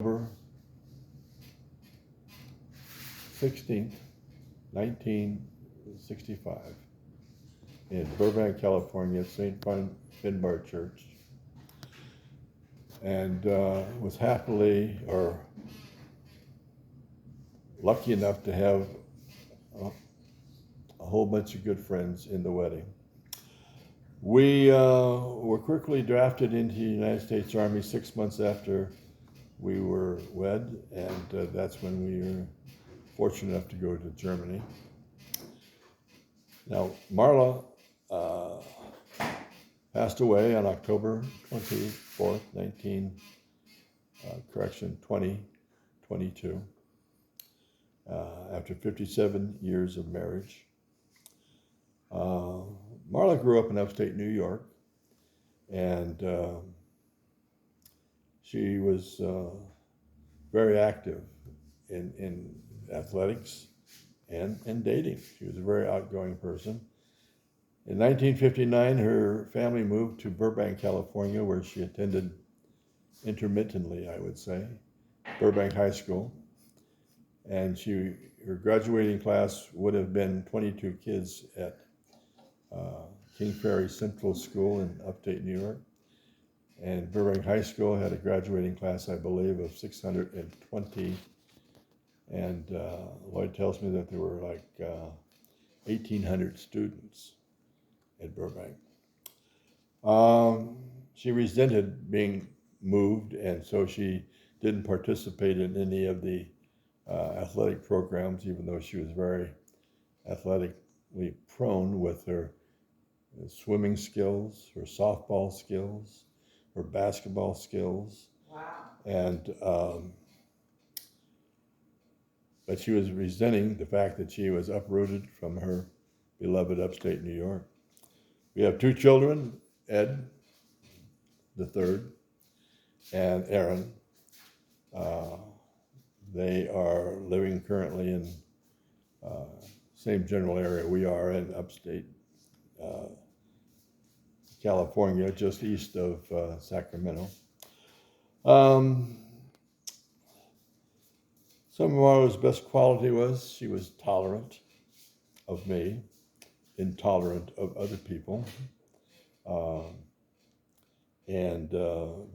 October 16th, 1965, in Burbank, California, at St. Finbar Church, and was happily or lucky enough to have a whole bunch of good friends in the wedding. We were quickly drafted into the United States Army 6 months after we were wed, and that's when we were fortunate enough to go to Germany. Now, Marla passed away on October 24th, 2022, after 57 years of marriage. Marla grew up in upstate New York, and she was very active in athletics and dating. She was a very outgoing person. In 1959, her family moved to Burbank, California, where she attended intermittently, I would say, Burbank High School. And her graduating class would have been 22 kids at King Ferry Central School in upstate New York. And Burbank High School had a graduating class, I believe, of 620. And Lloyd tells me that there were like 1,800 students at Burbank. She resented being moved, and so she didn't participate in any of the athletic programs, even though she was very athletically prone with her swimming skills, her softball skills, her basketball skills. Wow. And but she was resenting the fact that she was uprooted from her beloved upstate New York. We have two children, Ed, the third, and Aaron. They are living currently in same general area we are in upstate California, just east of Sacramento. Some of Marla's best quality was she was tolerant of me, intolerant of other people, but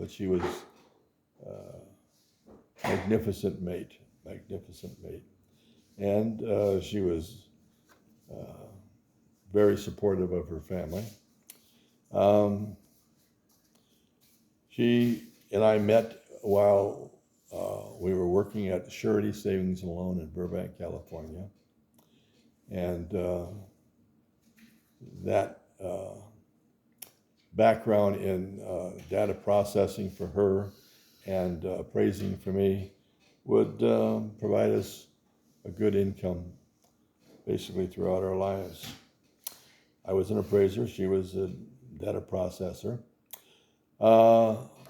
she was magnificent mate, and she was very supportive of her family. She and I met while we were working at Surety Savings and Loan in Burbank, California, and that background in data processing for her and appraising for me would provide us a good income basically throughout our lives. I was an appraiser, she was a data processor.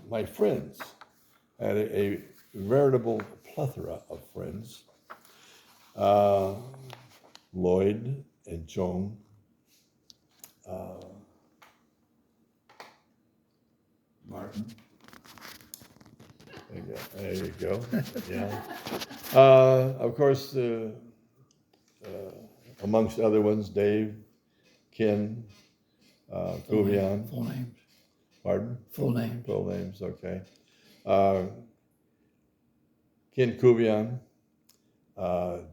My friends, I had a veritable plethora of friends. Lloyd and Joan, Martin. there you go. Yeah. Of course, amongst other ones, Dave, Ken, Kuvian. Full names. Pardon? Full names. Full names, okay. Ken Kuvian,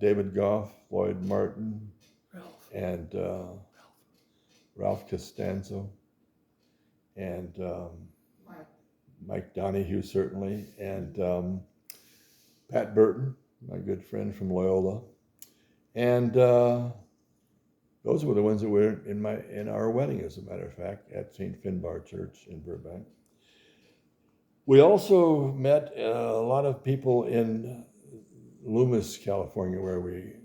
David Goff, Lloyd Martin, Ralph. and Ralph Costanzo, and Mike Donahue, certainly, and Pat Burton, my good friend from Loyola. And those were the ones that were in our wedding, as a matter of fact, at St. Finbar Church in Burbank. We also met a lot of people in Loomis, California, where we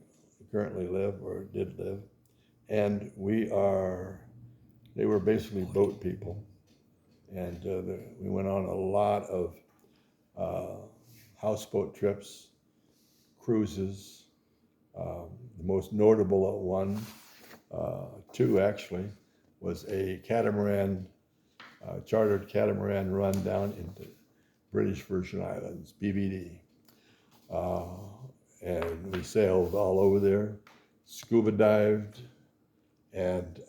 currently live or did live, and they were basically boat people, and we went on a lot of houseboat trips, cruises. The most notable one, two actually, was a catamaran, chartered catamaran run down into British Virgin Islands, BVD. And we sailed all over there, scuba dived, and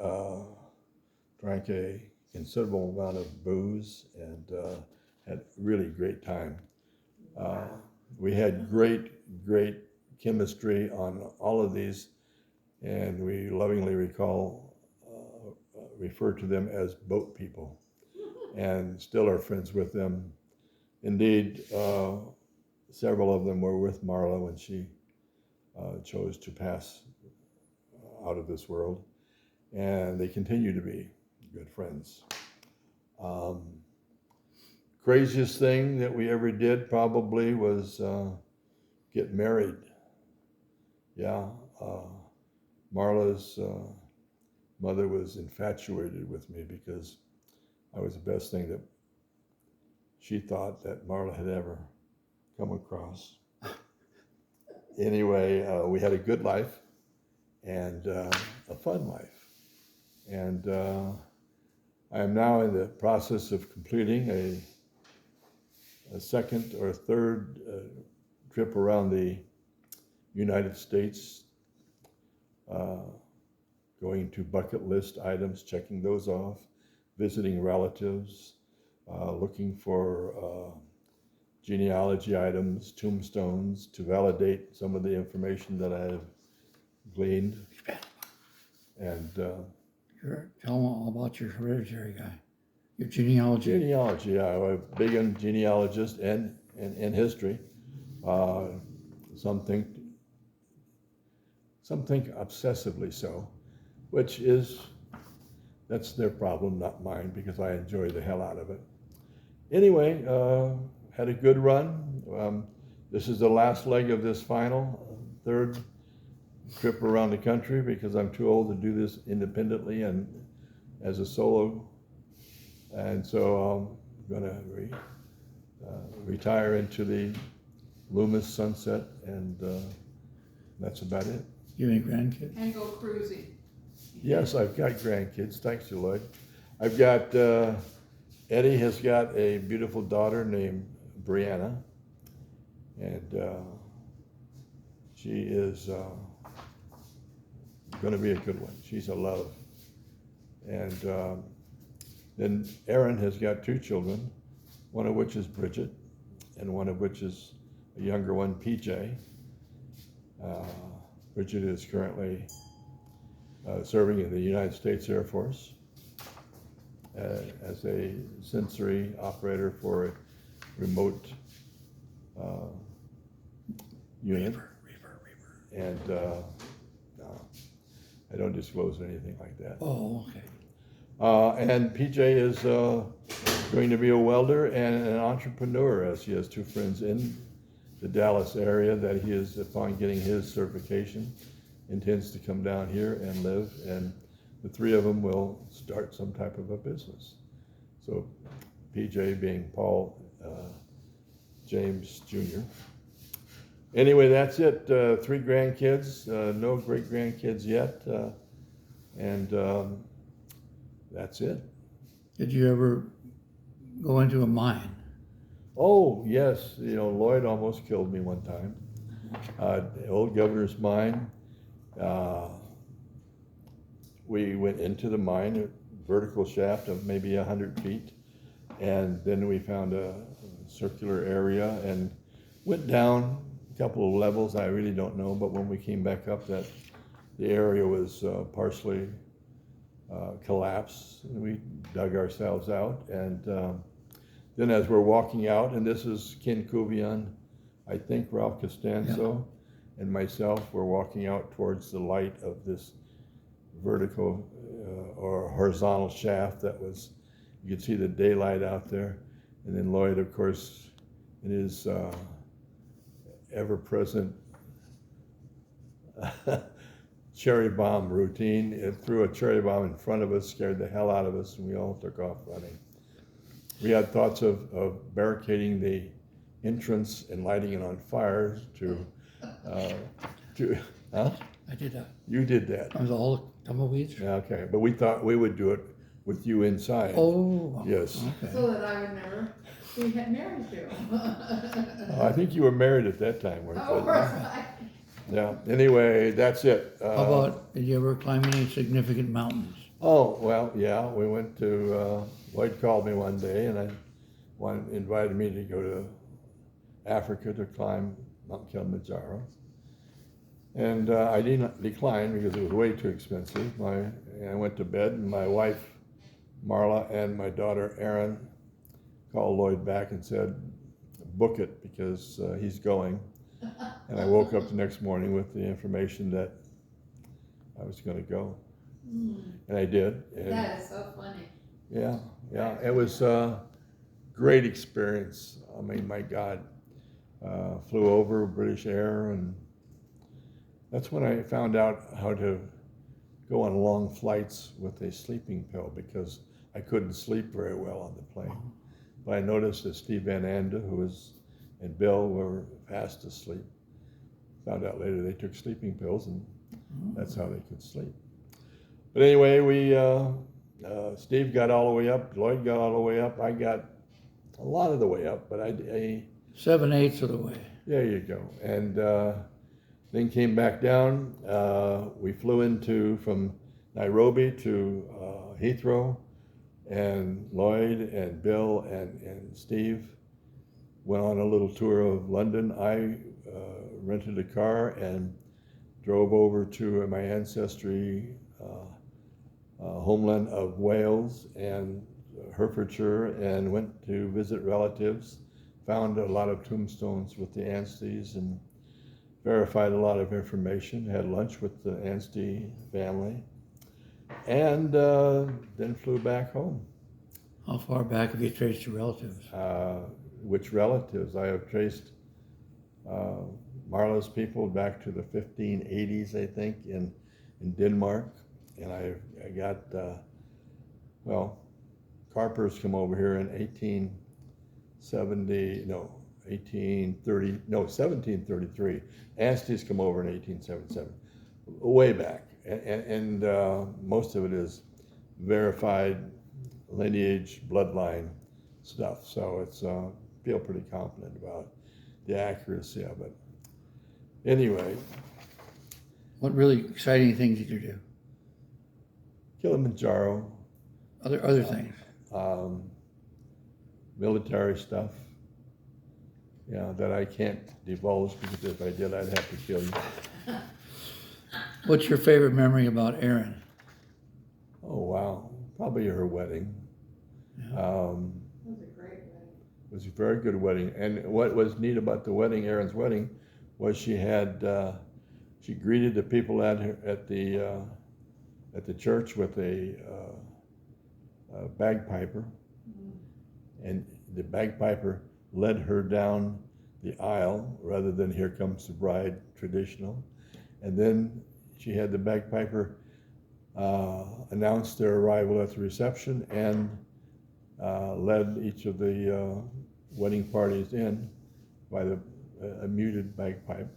drank a considerable amount of booze, and had a really great time. We had great chemistry on all of these, and we lovingly refer to them as boat people, and still are friends with them. Indeed, several of them were with Marla when she chose to pass out of this world, and they continue to be good friends. Craziest thing that we ever did probably was get married. Yeah, Marla's mother was infatuated with me because I was the best thing that she thought that Marla had ever come across. Anyway, we had a good life and a fun life. And I am now in the process of completing a second or third trip around the United States, going to bucket list items, checking those off, visiting relatives, looking for genealogy items, tombstones, to validate some of the information that I have gleaned. And tell them all about your hereditary guy, your genealogy. Genealogy, I'm a big genealogist and history. Some think obsessively so, that's their problem, not mine, because I enjoy the hell out of it. Anyway, had a good run. This is the last leg of this final third trip around the country because I'm too old to do this independently and as a solo. And so I'm going to retire into the Loomis sunset, and that's about it. You have any grandkids? And go cruising. Yes, I've got grandkids. Thanks, you, Lloyd. I've got, Eddie has got a beautiful daughter named Brianna, and she is going to be a good one. She's a love. And then Aaron has got two children, one of which is Bridget, and one of which is a younger one, PJ. Bridget is currently serving in the United States Air Force as a sensory operator for a remote unit. Reaper. And no, I don't disclose anything like that. Oh, okay. And PJ is going to be a welder and an entrepreneur, as he has two friends in the Dallas area that he is, upon getting his certification, intends to come down here and live, and the three of them will start some type of a business. So PJ being Paul James Jr. Anyway, that's it. 3 grandkids, no great grandkids yet, and that's it. Did you ever go into a mine? Oh, yes. Lloyd almost killed me one time. The old Governor's Mine. We went into the mine, a vertical shaft of maybe 100 feet, and then we found a circular area and went down a couple of levels. I really don't know, but when we came back up, that the area was partially collapsed. And we dug ourselves out, and then as we're walking out, and this is Ken Kuvian, I think Ralph Costanzo, and myself, we're walking out towards the light of this vertical or horizontal shaft that was, you could see the daylight out there. And then Lloyd, of course, in his ever-present cherry bomb routine, it threw a cherry bomb in front of us, scared the hell out of us, and we all took off running. We had thoughts of barricading the entrance and lighting it on fire huh? I did that. You did that. It was all the tumbleweeds? Yeah, okay, but we thought we would do it with you inside. Oh. Yes. Okay. So that I would never. we had married you. I think you were married at that time, weren't Oh, you? right. Yeah, anyway, that's it. How about, did you ever climb any significant mountains? Oh, well, yeah, we went to, Lloyd called me one day and invited me to go to Africa to climb Mount Kilimanjaro. And I didn't decline because it was way too expensive. I went to bed and my wife, Marla, and my daughter, Erin, called Lloyd back and said, book it because he's going. And I woke up the next morning with the information that I was going to go. And I did. And That is so funny. yeah, it was a great experience. I mean, my God, flew over British Air, and that's when I found out how to go on long flights with a sleeping pill because I couldn't sleep very well on the plane. But I noticed that Steve Van Anda, and Bill were fast asleep. Found out later they took sleeping pills, and that's how they could sleep. But anyway, Steve got all the way up, Lloyd got all the way up, I got a lot of the way up, but I 7/8 of the way. there you go. And then came back down. We flew from Nairobi to Heathrow, and Lloyd and Bill and Steve went on a little tour of London. I rented a car and drove over to my ancestry homeland of Wales and Herefordshire and went to visit relatives, found a lot of tombstones with the Ansteys and verified a lot of information, had lunch with the Anstey family, and then flew back home. How far back have you traced your relatives? Which relatives? I have traced Marla's people back to the 1580s, I think, in Denmark. And I got, Carper's come over here in 1733. Anstey's come over in 1877, way back. And most of it is verified lineage, bloodline stuff. So it's, feel pretty confident about the accuracy of it. Anyway. What really exciting things did you do? Kilimanjaro. Other things? Military stuff. Yeah, that I can't divulge because if I did, I'd have to kill you. What's your favorite memory about Erin? Oh, wow. Probably her wedding. Yeah. It was a great wedding. It was a very good wedding. And what was neat about the wedding, Erin's wedding, was she greeted the people at the church with a bagpiper, and the bagpiper led her down the aisle rather than "Here Comes the Bride" traditional, and then she had the bagpiper announce their arrival at the reception and led each of the wedding parties in by a muted bagpipe,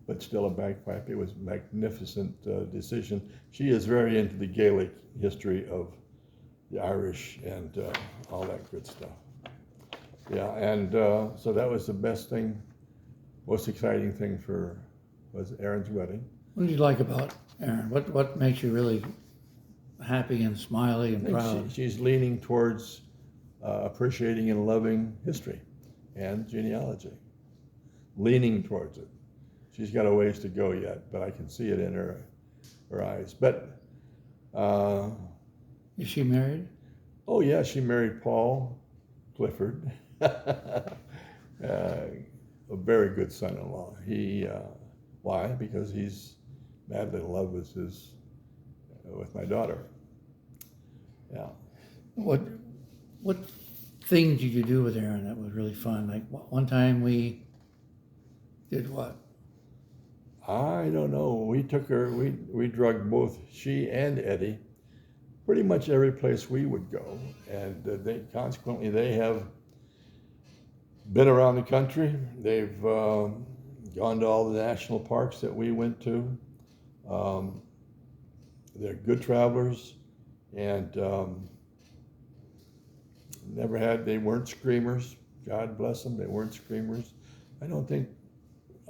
but still a bagpipe. It was a magnificent decision. She is very into the Gaelic history of the Irish and all that good stuff. Yeah, and so that was the best thing, most exciting thing was Erin's wedding. What did you like about Erin? What makes you really happy and smiley and proud? She's leaning towards appreciating and loving history and genealogy, leaning towards it. She's got a ways to go yet, but I can see it in her eyes. But is she married? Oh yeah, she married Paul Clifford, a very good son-in-law. Why? Because he's madly in love with my daughter. Yeah. What things did you do with Erin that was really fun? Like one time we did what? I don't know. We took her. We drugged both she and Eddie pretty much every place we would go, and they have been around the country. They've gone to all the national parks that we went to. They're good travelers, and never had, they weren't screamers. God bless them, they weren't screamers. I don't think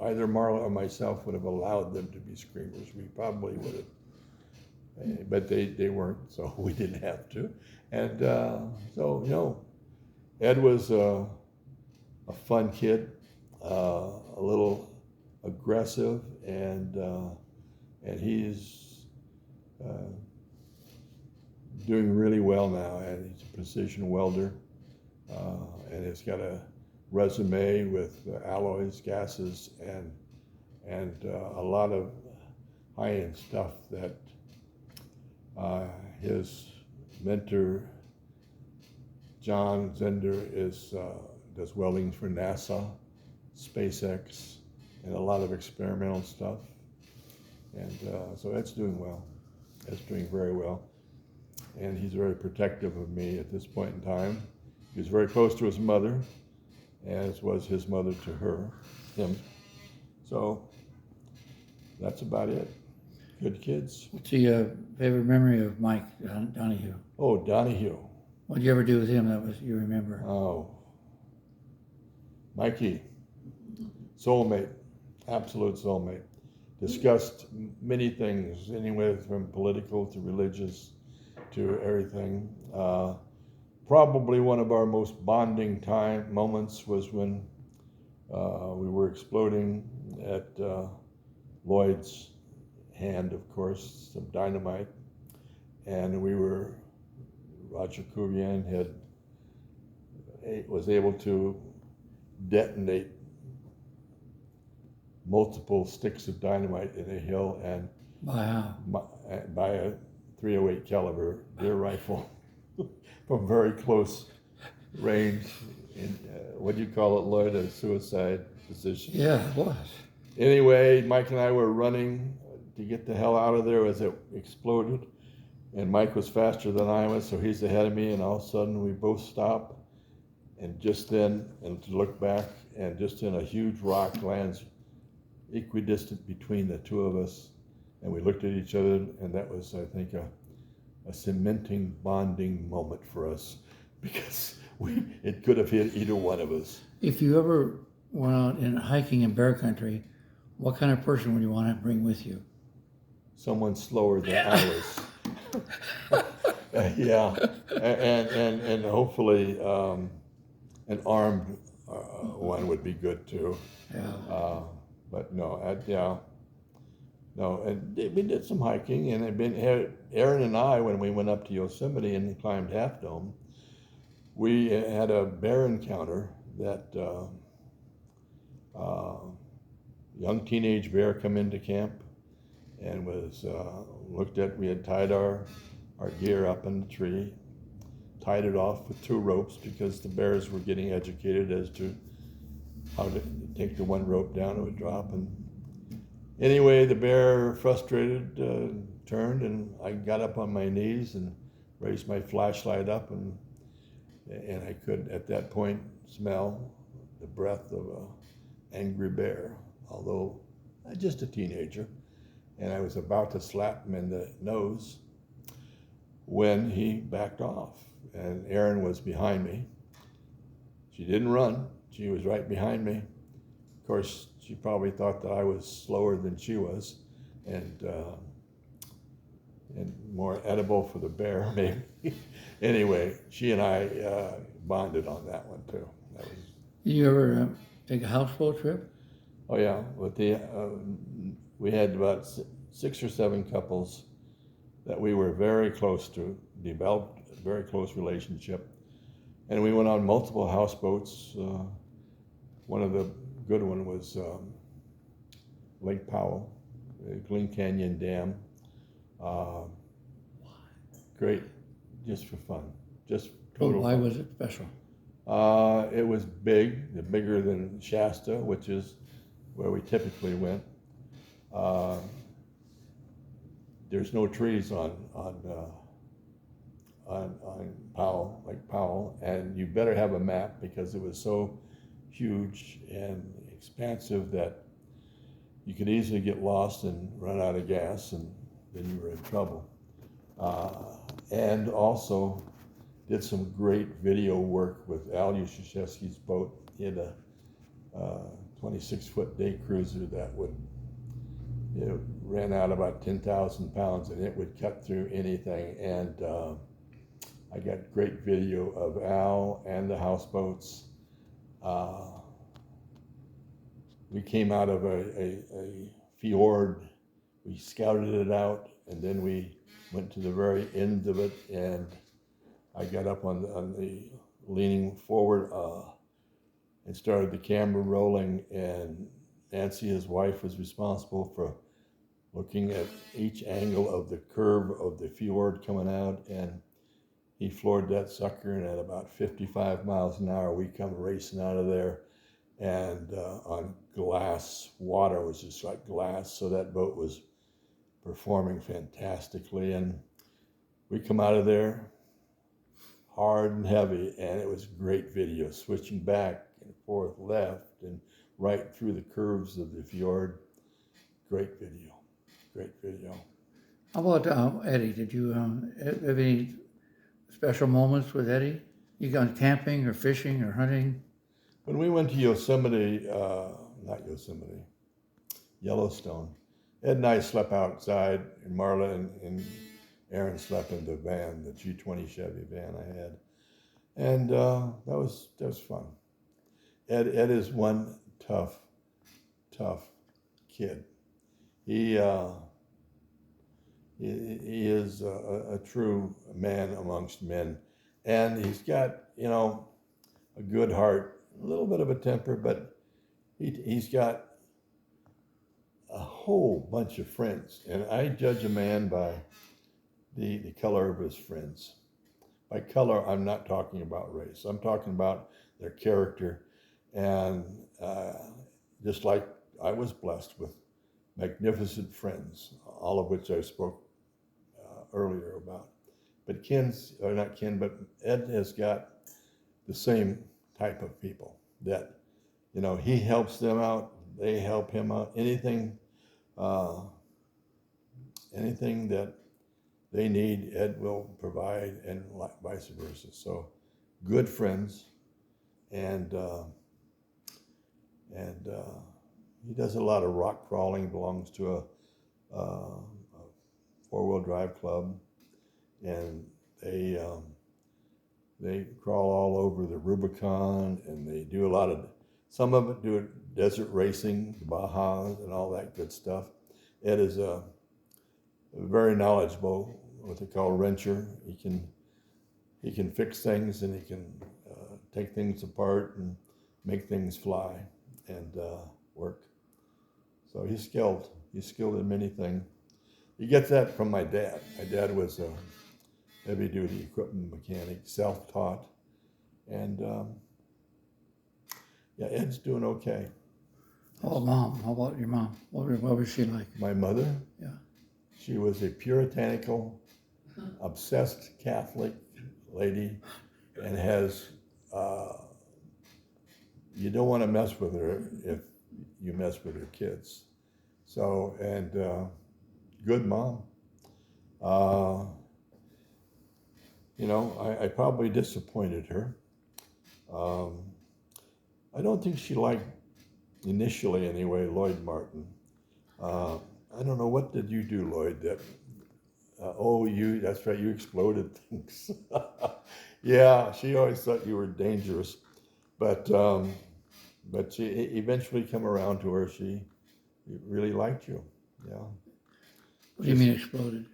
either Marla or myself would have allowed them to be screamers. We probably would have. But they weren't, so we didn't have to. And so, you know, Ed was a fun kid, a little aggressive, and he's doing really well now. And he's a precision welder, and he's got a resume with alloys, gases, and a lot of high-end stuff that his mentor John Zender does welding for NASA, SpaceX, and a lot of experimental stuff. And so Ed's doing well. Ed's doing very well. And he's very protective of me at this point in time. He was very close to his mother, as was his mother to him. So that's about it. Good kids. What's your favorite memory of Mike Donahue? Oh, Donahue. What did you ever do with him that was you remember? Oh, Mikey, soulmate, absolute soulmate. Discussed many things, anywhere from political to religious to everything. Probably one of our most bonding moments was when we were exploding at Lloyd's hand, of course, some dynamite, and Roger Cuvian was able to detonate multiple sticks of dynamite in a hill and Wow. by a .308 caliber deer rifle from very close range. What do you call it, Lloyd? A suicide position. Yeah, it was. Anyway, Mike and I were running to get the hell out of there as it exploded. And Mike was faster than I was, so he's ahead of me, and all of a sudden we both stop. And just then, and to look back, and just then a huge rock lands equidistant between the two of us. And we looked at each other, and that was, I think, a cementing, bonding moment for us, because it could have hit either one of us. If you ever went out in hiking in bear country, what kind of person would you want to bring with you? Someone slower than I was. Yeah, and hopefully an armed one would be good too. Yeah. But no, no, and we did some hiking, and Aaron and I, when we went up to Yosemite and climbed Half Dome, we had a bear encounter that young teenage bear come into camp and was looked at. We had tied our gear up in the tree, tied it off with 2 ropes because the bears were getting educated as to how to take the one rope down, it would drop. And anyway, the bear, frustrated, turned, and I got up on my knees and raised my flashlight up, and I could at that point smell the breath of an angry bear, although just a teenager. And I was about to slap him in the nose when he backed off, and Erin was behind me. She didn't run. She was right behind me. Of course, she probably thought that I was slower than she was, and more edible for the bear, maybe. Anyway, she and I bonded on that one too. You ever take a houseboat trip? Oh yeah, with we had about 6 or 7 couples that we were very close to, developed a very close relationship, and we went on multiple houseboats. One of the good one was Lake Powell, Glen Canyon Dam. Great, just for fun, just total. Why fun. was it special? It was bigger than Shasta, which is where we typically went. There's no trees on Powell, Lake Powell, and you better have a map because it was so huge and expansive that you could easily get lost and run out of gas, and then you were in trouble. And also, did some great video work with Al Yushchevsky's boat. He had a 26-foot day cruiser that ran out about 10,000 pounds, and it would cut through anything. And I got great video of Al and the houseboats. We came out of a fjord. We scouted it out, and then we went to the very end of it, and I got up on the leaning forward and started the camera rolling, and Nancy, his wife, was responsible for looking at each angle of the curve of the fjord coming out, and he floored that sucker, and at about 55 miles an hour, we come racing out of there, and on glass, water was just like glass, so that boat was performing fantastically, and we come out of there hard and heavy, and it was great video, switching back and forth, left and right through the curves of the fjord. Great video, great video. How about Eddie? Did you have any special moments with Eddie? You gone camping or fishing or hunting? When we went to Yosemite, not Yosemite, Yellowstone, Ed and I slept outside, and Marla and Aaron slept in the van, the G20 Chevy van I had, and that was fun. Ed is one tough kid. He is a true man amongst men, and he's got a good heart, a little bit of a temper, but he's got a whole bunch of friends, and I judge a man by the color of his friends. By color, I'm not talking about race. I'm talking about their character, and just like I was blessed with magnificent friends, all of which I spoke earlier about. But Ed has got the same type of people that, he helps them out, they help him out. Anything that they need, Ed will provide, and vice versa. So, good friends, and he does a lot of rock crawling. Belongs to a four-wheel drive club, and they crawl all over the Rubicon, and they do some of it do desert racing, the Bajas, and all that good stuff. Ed is very knowledgeable, what they call wrencher. He can fix things, and he can take things apart and make things fly and work. So he's skilled. He's skilled in many things. He gets that from my dad. My dad was a heavy-duty equipment mechanic, self-taught, and Ed's doing okay. How about Mom? How about your mom? What was she like? My mother? Yeah. She was a puritanical, obsessed Catholic lady, and has, you don't want to mess with her if you mess with her kids. So, and good mom. I probably disappointed her. I don't think she liked, initially anyway, Lloyd Martin. I don't know, what did you do, Lloyd, that, that's right, you exploded things. Yeah, she always thought you were dangerous, but she eventually come around to her. She really liked you, yeah. What do you mean exploded?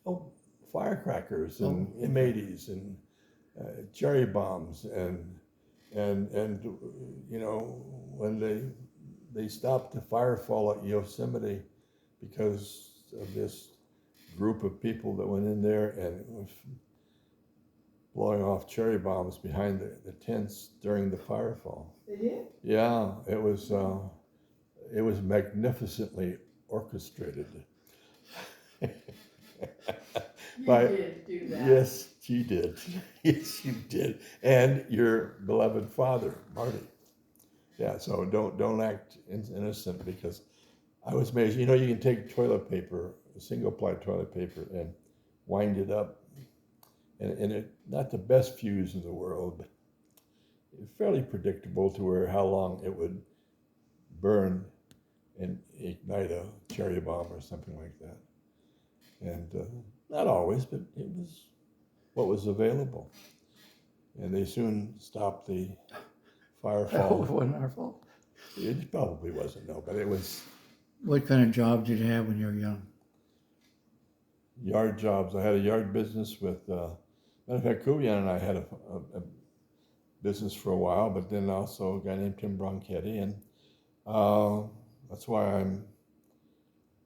Oh, firecrackers and M80s and cherry bombs and when they stopped the firefall at Yosemite because of this group of people that went in there and was blowing off cherry bombs behind the tents during the firefall. They did? Yeah, it was magnificently orchestrated. You By- did do that. Yes, she did. Yes, you did. And your beloved father, Marty. Yeah, so don't act innocent, because I was amazed. You can take toilet paper, single-ply toilet paper, and wind it up and it, not the best fuse in the world, but fairly predictable to where how long it would burn and ignite a cherry bomb or something like that. And not always, but it was what was available. And they soon stopped the fire That fall. wasn't our fault. It probably wasn't, no, but it was What kind of job did you have when you were young? yard jobs. I had a yard business with, matter of fact, Kuvian and I had a business for a while, but then also a guy named Tim Bronchetti, and that's why I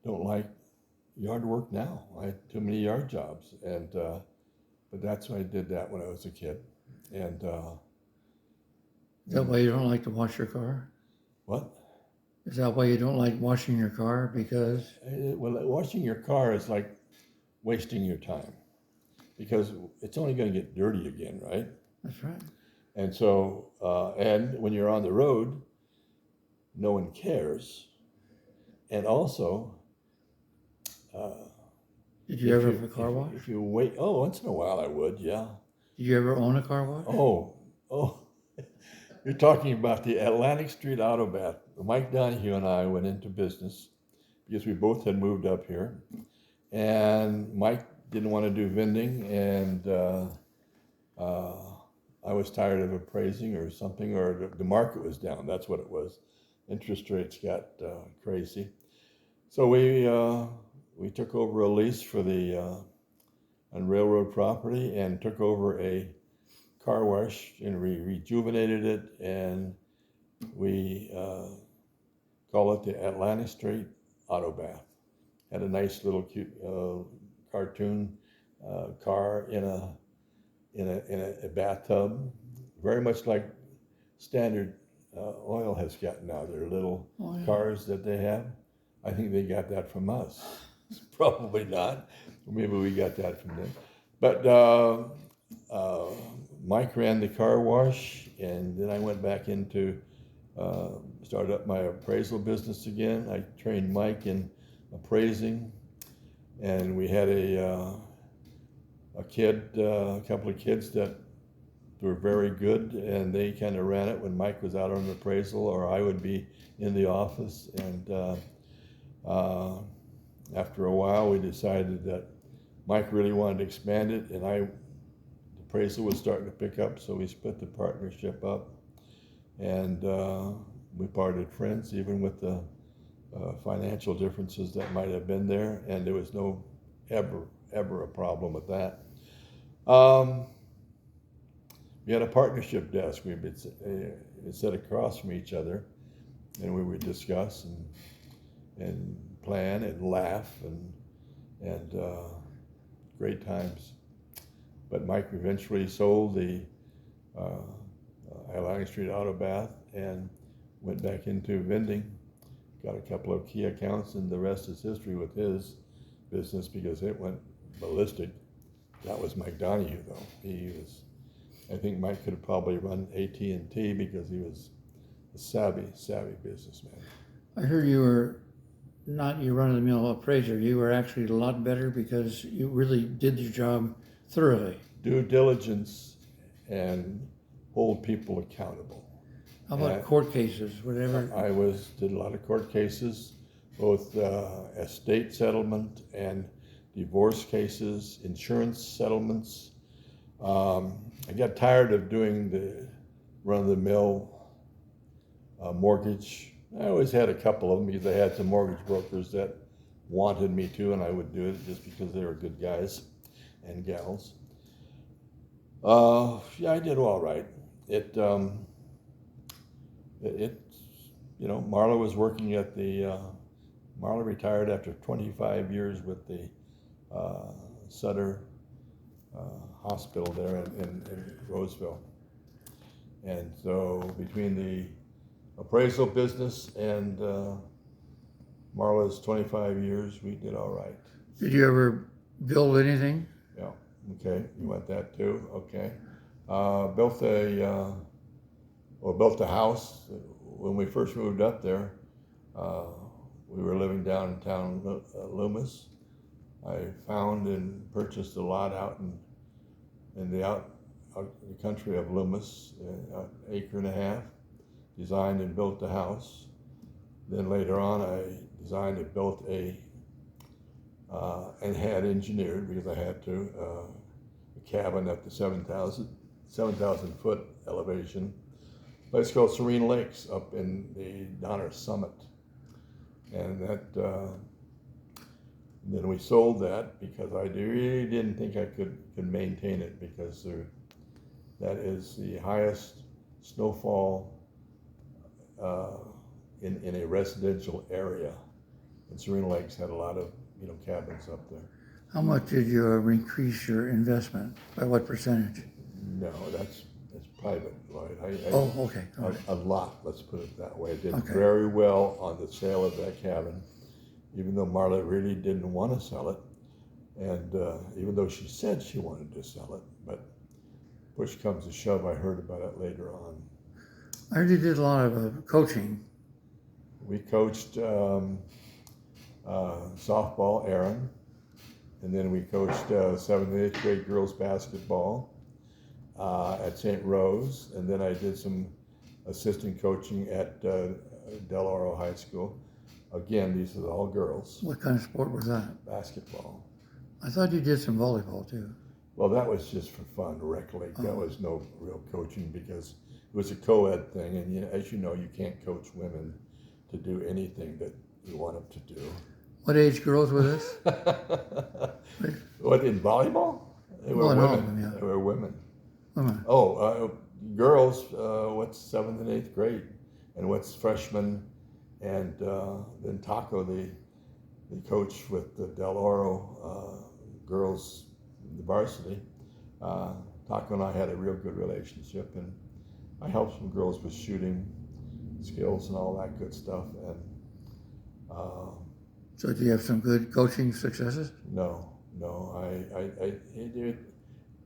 don't like yard work now. I had too many yard jobs, and but that's why I did that when I was a kid. And Is that why you don't like to wash your car? what? Is that why you don't like washing your car? Because Well, washing your car is like wasting your time because it's only going to get dirty again, right? that's right. And so, and when you're on the road, no one cares. And also, Did you ever have a car wash? If you wait, oh, once in a while I would, yeah. Did you ever own a car wash? Oh, you're talking about the Atlantic Street Auto Bath. Mike Donahue and I went into business because we both had moved up here. And Mike didn't want to do vending, and I was tired of appraising or something, or the market was down. That's what it was. Interest rates got crazy. So we took over a lease for the on railroad property and took over a car wash, and we rejuvenated it, and we call it the Atlantic Street Auto Bath. Had a nice little cute cartoon car in a bathtub, very much like standard oil has gotten now. Their little cars that they have. I think they got that from us. Probably not. Maybe we got that from them. But Mike ran the car wash, and then I went back into started up my appraisal business again. I trained Mike in appraising, and we had a couple of kids that were very good, and they kind of ran it when Mike was out on appraisal, or I would be in the office. And after a while, we decided that Mike really wanted to expand it, and the appraisal was starting to pick up, so we split the partnership up, and we parted friends, even with the financial differences that might have been there, and there was no ever a problem with that. We had a partnership desk. We would sit across from each other, and we would discuss and plan and laugh and great times. But Mike eventually sold the Atlantic Street Auto Bath and went back into vending. Got a couple of key accounts, and the rest is history with his business because it went ballistic. That was Mike Donahue, though. I think Mike could have probably run AT&T because he was a savvy businessman. I heard you were not your run-of-the-mill appraiser. You were actually a lot better because you really did your job thoroughly. Due diligence and hold people accountable. How about court cases, whatever? I did a lot of court cases, both estate settlement and divorce cases, insurance settlements. I got tired of doing the run-of-the-mill mortgage. I always had a couple of them because I had some mortgage brokers that wanted me to, and I would do it just because they were good guys and gals. Yeah, I did all right. Marla was working at Marla retired after 25 years with the Sutter Hospital there in Roseville. And so between the appraisal business and Marla's 25 years, we did all right. Did you ever build anything? Yeah, okay, you want that too? Okay. Built a house. When we first moved up there, we were living downtown Loomis. I found and purchased a lot out in in out in the country of Loomis, an acre and a half. Designed and built the house. Then later on, I designed and built and had engineered, because I had to, a cabin up to 7,000 foot elevation. Place called Serene Lakes up in the Donner Summit. And that, then we sold that because I really didn't think I could maintain it, because that is the highest snowfall in a residential area. And Serene Lakes had a lot of cabins up there. How much did you increase your investment? By what percentage? No, that's private, Lloyd. Oh, okay. All right. A lot, let's put it that way. I did Okay. very well on the sale of that cabin, even though Marla really didn't want to sell it, and even though she said she wanted to sell it, but push comes to shove, I heard about it later on. I heard you did a lot of coaching. We coached softball, Aaron, and then we coached 7th and 8th grade girls basketball at St. Rose, and then I did some assistant coaching at Del Oro High School. Again, these are all girls. What kind of sport was that? Basketball. I thought you did some volleyball too. Well, that was just for fun, rec league. That was no real coaching, because it was a co-ed thing, and as you know, you can't coach women to do anything that you want them to do. What age girls were this? What, in volleyball? They were Well, no, women. yeah. They were women. Women. Oh, girls, what's 7th and 8th grade? And what's freshman? And then Taco, the coach with the Del Oro girls, the varsity, Taco and I had a real good relationship, and I helped some girls with shooting skills and all that good stuff. And So do you have some good coaching successes? no,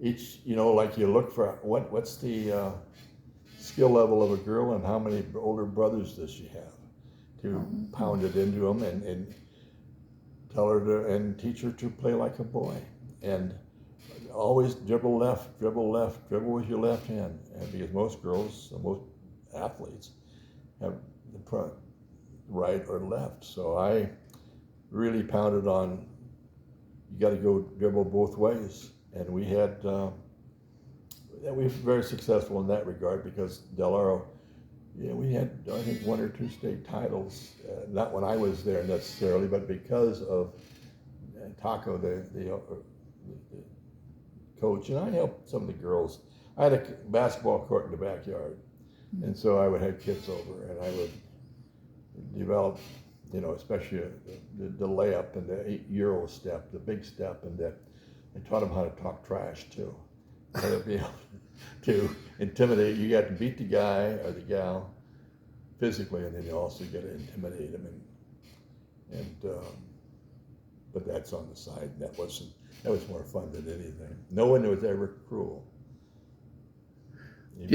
each, like you look for what's the skill level of a girl, and how many older brothers does she have, to pound it into them and tell her to, and teach her to play like a boy, and always dribble left, dribble with your left hand, and because most girls, most athletes have the right or left, so I really pounded on, you got to go dribble both ways. And we were very successful in that regard, because Del Oro, we had, I think, 1 or 2 state titles, not when I was there necessarily, but because of Taco, the coach, and I helped some of the girls. I had a basketball court in the backyard, and so I would have kids over, and I would develop, especially the layup and the Euro step, the big step, and that. I taught them how to talk trash too, how to be able to intimidate. You got to beat the guy or the gal physically, and then you also got to intimidate them. But that's on the side. That was more fun than anything. No one was ever cruel. If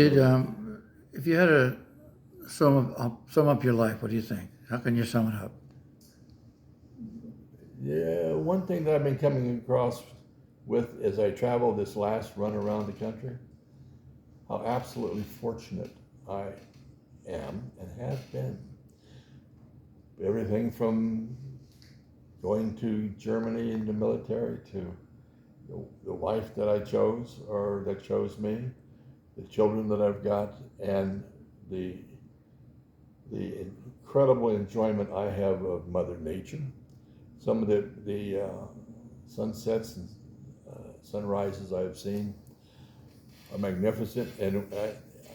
you had to sum up your life, what do you think? How can you sum it up? Yeah, one thing that I've been coming across with as I travel this last run around the country, how absolutely fortunate I am and have been. Everything from going to Germany in the military, to the wife that I chose, or that chose me, the children that I've got, and the incredible enjoyment I have of Mother Nature. Some of the sunsets and sunrises I've seen are magnificent, and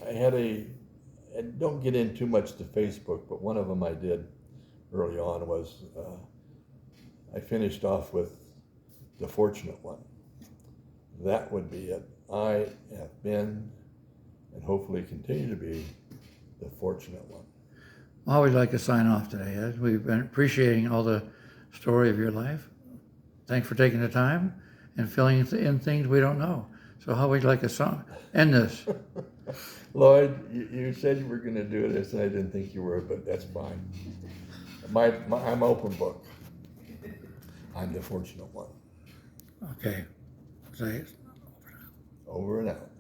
I had and don't get in too much to Facebook, but one of them I did early on was I finished off with the fortunate one. That would be it. I have been, and hopefully continue to be, the fortunate one. Well, how would you like to sign off today, Ed? We've been appreciating all the story of your life. Thanks for taking the time and filling in things we don't know. So how would you like to end this? Lloyd, you said you were going to do this, and I didn't think you were, but that's fine. I'm open book. I'm the fortunate one. Okay. Over and out.